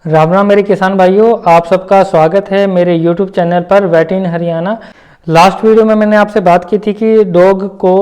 राम राम मेरे किसान भाइयों, आप सबका स्वागत है मेरे YouTube चैनल पर वेट इन हरियाणा। लास्ट वीडियो में मैंने आपसे बात की थी कि डॉग को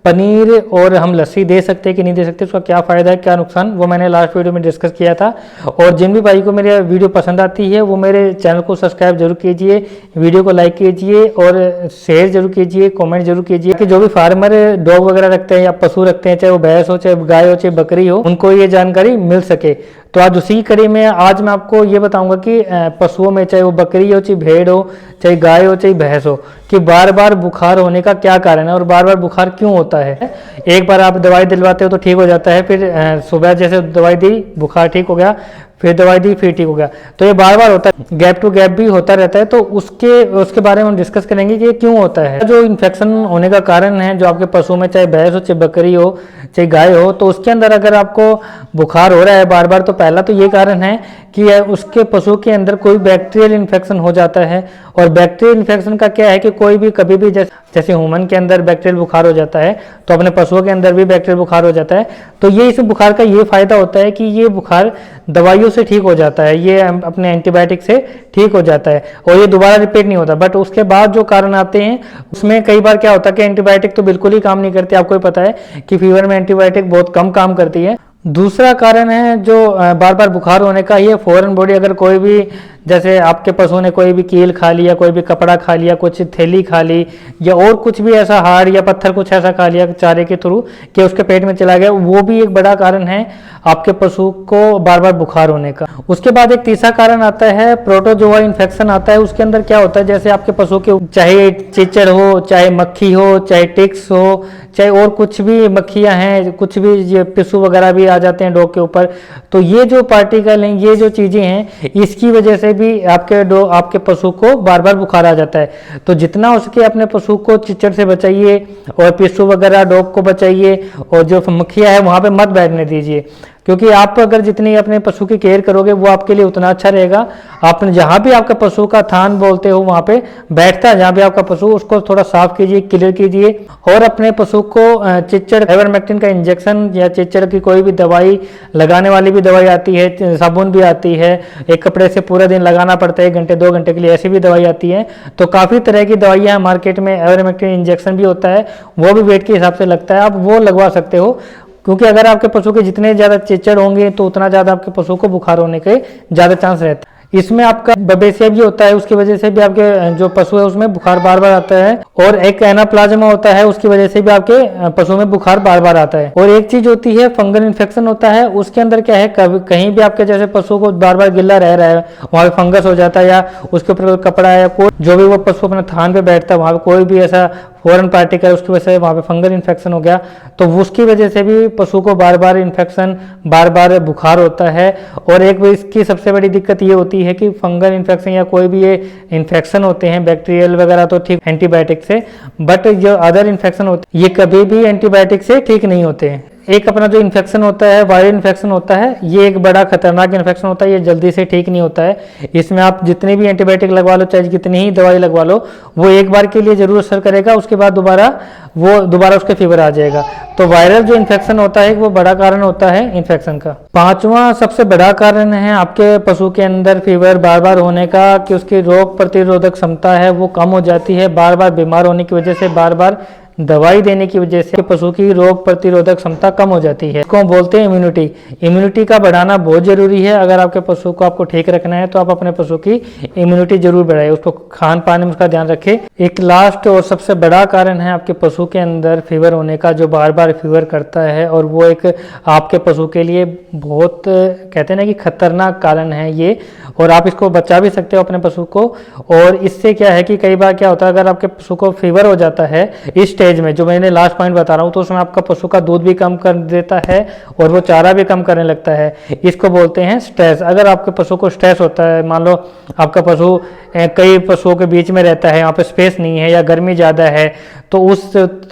पनीर और हम लस्सी दे सकते हैं कि नहीं दे सकते, उसका क्या फ़ायदा है क्या नुकसान, वो मैंने लास्ट वीडियो में डिस्कस किया था। और जिन भी भाई को मेरी वीडियो पसंद आती है वो मेरे चैनल को सब्सक्राइब जरूर कीजिए, वीडियो को लाइक कीजिए और शेयर जरूर कीजिए, कमेंट जरूर कीजिए कि जो भी फार्मर डॉग वगैरह रखते हैं या पशु रखते हैं, चाहे वो भैंस हो, चाहे गाय हो, चाहे बकरी हो, उनको ये जानकारी मिल सके। तो आज उसी कड़ी में आज मैं आपको ये बताऊंगा कि पशुओं में, चाहे वो बकरी हो, चाहे भेड़ हो, चाहे गाय हो, चाहे भैंस हो, कि बार बार बुखार होने का क्या कारण है और बार बार बुखार क्यों होता है। एक बार आप दवाई दिलवाते हो तो ठीक हो जाता है, फिर सुबह जैसे दवाई दी बुखार ठीक हो गया, फिर दवाई दी फिर ठीक हो गया, तो ये बार बार होता है, गैप टू गैप भी होता रहता है। तो उसके बारे में हम डिस्कस करेंगे कि ये क्यों होता है। जो इन्फेक्शन होने का कारण है, जो आपके पशु में, चाहे भैंस हो, चाहे बकरी हो, चाहे गाय हो, तो उसके अंदर अगर आपको बुखार हो रहा है बार बार, तो पहला तो ये कारण है कि उसके पशु के अंदर कोई बैक्टीरियल इन्फेक्शन हो जाता है। और बैक्टीरियल इन्फेक्शन का क्या है कि कोई भी कभी भी जैसे ह्यूमन के अंदर बैक्टीरियल बुखार हो जाता है, तो अपने पशुओं के अंदर भी बैक्टीरियल बुखार हो जाता है। तो ये इस बुखार का ये फायदा होता है कि ये बुखार दवाइयों से ठीक हो जाता है, ये अपने एंटीबायोटिक से ठीक हो जाता है और ये दोबारा रिपीट नहीं होता। बट उसके बाद जो कारण आते हैं उसमें कई बार क्या होता है कि एंटीबायोटिक तो बिल्कुल ही काम नहीं करती। आपको पता है कि फीवर में एंटीबायोटिक बहुत कम काम करती है। दूसरा कारण है जो बार बार बुखार होने का, ये फॉरेन बॉडी, अगर कोई भी जैसे आपके पशु ने कोई भी कील खा लिया, कोई भी कपड़ा खा लिया, कुछ थैली खा ली, या और कुछ भी ऐसा हाड़ या पत्थर कुछ ऐसा खा लिया चारे के थ्रू कि उसके पेट में चला गया, वो भी एक बड़ा कारण है आपके पशु को बार बार बुखार होने का। उसके बाद एक तीसरा कारण आता है प्रोटोजोआ इन्फेक्शन आता है। उसके अंदर क्या होता है, जैसे आपके पशु के चाहे चिचड़ हो, चाहे मक्खी हो, चाहे टिक्स हो, चाहे और कुछ भी मक्खियां हैं, कुछ भी पिस्सू वगैरह भी आ जाते हैं डॉग के ऊपर, तो ये जो पार्टिकल हैं, ये जो चीजें हैं, इसकी वजह से भी आपके पशु को बार बार बुखार आ जाता है। तो जितना हो सके अपने पशु को चिचड़ से बचाइए और पिस्सू वगैरह डॉग को बचाइए, और जो मक्खियां है वहां पे मत बैठने दीजिए, क्योंकि आप अगर जितनी अपने पशु की केयर करोगे वो आपके लिए उतना अच्छा रहेगा। आप जहां भी आपका पशु का थान बोलते हो वहां पे बैठता है, जहां भी आपका पशु, उसको थोड़ा साफ कीजिए, क्लियर कीजिए। और अपने पशु को चिचड़ आइवरमेक्टिन का इंजेक्शन या चिचड़ की कोई भी दवाई, लगाने वाली भी दवाई आती है, साबुन भी आती है, एक कपड़े से पूरा दिन लगाना पड़ता है 1 घंटे 2 घंटे के लिए, ऐसी भी दवाई आती है। तो काफ़ी तरह की दवाइयाँ मार्केट में, आइवरमेक्टिन इंजेक्शन भी होता है, वो भी वेट के हिसाब से लगता है, आप वो लगवा सकते हो। क्योंकि अगर आपके पशु के जितने ज़्यादा चिचड़ होंगे तो उतना ज़्यादा आपके पशु को बुखार होने के ज़्यादा चांस रहता है। इसमें आपका बबेसिया भी होता है, उसकी वजह से भी आपके जो पशु है उसमें बुखार बार बार आता है। और एक एनाप्लाज्मा होता है, उसकी वजह से भी आपके पशु में बुखार बार बार आता है। और एक चीज होती है फंगल इन्फेक्शन होता है, उसके अंदर क्या है, कहीं भी आपके जैसे पशु को बार बार गिल्ला रह रहा है, वहां पे फंगस हो जाता है, या उसके ऊपर कपड़ा है, कोई जो भी वो पशु अपने थान पे बैठता है वहां पे कोई भी ऐसा फॉरेन पार्टिकल, उसकी वजह से वहां पे फंगल इन्फेक्शन हो गया, तो उसकी वजह से भी पशु को बार बार इन्फेक्शन, बार बार बुखार होता है। और एक इसकी सबसे बड़ी दिक्कत ये होती है कि फंगल इन्फेक्शन या कोई भी ये इन्फेक्शन होते हैं बैक्टीरियल वगैरह तो ठीक एंटीबायोटिक से, बट जो अदर इन्फेक्शन होते हैं ये कभी भी एंटीबायोटिक से ठीक नहीं होते हैं। एक अपना जो इन्फेक्शन होता है, वायरल इन्फेक्शन होता है, ये एक बड़ा खतरनाक इन्फेक्शन होता है, ये जल्दी से ठीक नहीं होता है। इसमें आप जितनी भी एंटीबायोटिक लगवा लो, चाहे कितनी ही दवाई लगवा लो, वो एक बार के लिए जरूर असर करेगा, उसके बाद दोबारा उसके फीवर आ जाएगा। तो वायरल जो इन्फेक्शन होता है वो बड़ा कारण होता है इन्फेक्शन का। पांचवा सबसे बड़ा कारण है आपके पशु के अंदर फीवर बार बार होने का, कि उसकी रोग प्रतिरोधक क्षमता है वो कम हो जाती है, बार बार बीमार होने की वजह से, बार बार दवाई देने की वजह से पशु की रोग प्रतिरोधक क्षमता कम हो जाती है। इसको बोलते हैं इम्यूनिटी। इम्यूनिटी का बढ़ाना बहुत जरूरी है। अगर आपके पशु को आपको ठीक रखना है तो आप अपने पशु की इम्यूनिटी जरूर बढ़ाए, उसको खान पान में उसका ध्यान रखें। एक लास्ट और सबसे बड़ा कारण है आपके पशु के अंदर फीवर होने का, जो बार बार फीवर करता है, और वो एक आपके पशु के लिए बहुत, कहते हैं ना कि खतरनाक कारण है ये, और आप इसको बचा भी सकते हो अपने पशु को। और इससे क्या है कि कई बार क्या होता है, अगर आपके पशु को फीवर हो जाता है इस स्टेज में, जो मैंने लास्ट पॉइंट बता रहा हूँ, तो उसमें आपका पशु का दूध भी कम कर देता है और वो चारा भी कम करने लगता है। इसको बोलते हैं स्ट्रेस। अगर आपके पशु को स्ट्रेस होता है, मान लो आपका पशु कई पशुओं के बीच में रहता है, यहाँ पे स्पेस नहीं है या गर्मी ज़्यादा है, तो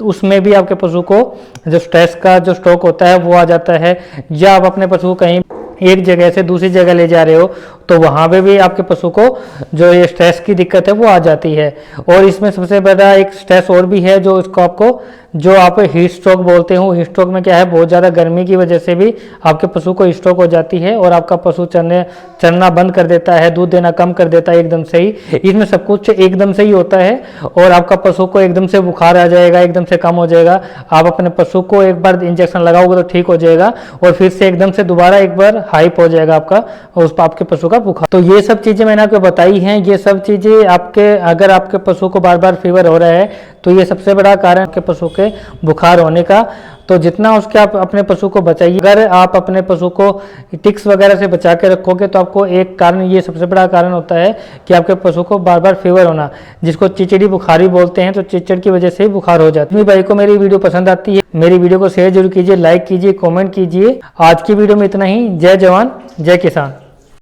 उसमें भी आपके पशु को जो स्ट्रेस का जो स्ट्रोक होता है वो आ जाता है। या आप अपने पशु को कहीं एक जगह से दूसरी जगह ले जा रहे हो तो वहां पे भी आपके पशु को जो ये स्ट्रेस की दिक्कत है वो आ जाती है। और इसमें सबसे बड़ा एक स्ट्रेस और भी है जो इसको आपको जो आप हीट स्ट्रोक बोलते हो। हीट स्ट्रोक में क्या है, बहुत ज़्यादा गर्मी की वजह से भी आपके पशु को स्ट्रोक हो जाती है और आपका पशु चरना बंद कर देता है, दूध देना कम कर देता है एकदम से ही। इसमें सब कुछ एकदम से ही होता है और आपका पशु को एकदम से बुखार आ जाएगा, एकदम से कम हो जाएगा। आप अपने पशु को एक बार इंजेक्शन लगाओगे तो ठीक हो जाएगा और फिर से एकदम से दोबारा एक बार हाइप हो जाएगा आपके पशु का बुखार। तो ये सब चीज़ें मैंने आपको बताई हैं। ये सब चीज़ें अगर आपके पशु को बार बार फीवर हो रहा है तो ये सबसे बड़ा कारण आपके पशु के बुखार होने का। तो जितना उसके आप अपने पशु को बचाइए। अगर आप अपने पशु को टिक्स वगैरह से बचा के रखोगे तो आपको एक कारण, ये सबसे बड़ा कारण होता है कि आपके पशु को बार बार फीवर होना, जिसको चिचड़ी बुखारी बोलते हैं। तो चिचड़ की वजह से ही बुखार हो जाता है। भाई को मेरी वीडियो पसंद आती है, मेरी वीडियो को शेयर जरूर कीजिए, लाइक कीजिए, कॉमेंट कीजिए। आज की वीडियो में इतना ही। जय जवान जय किसान।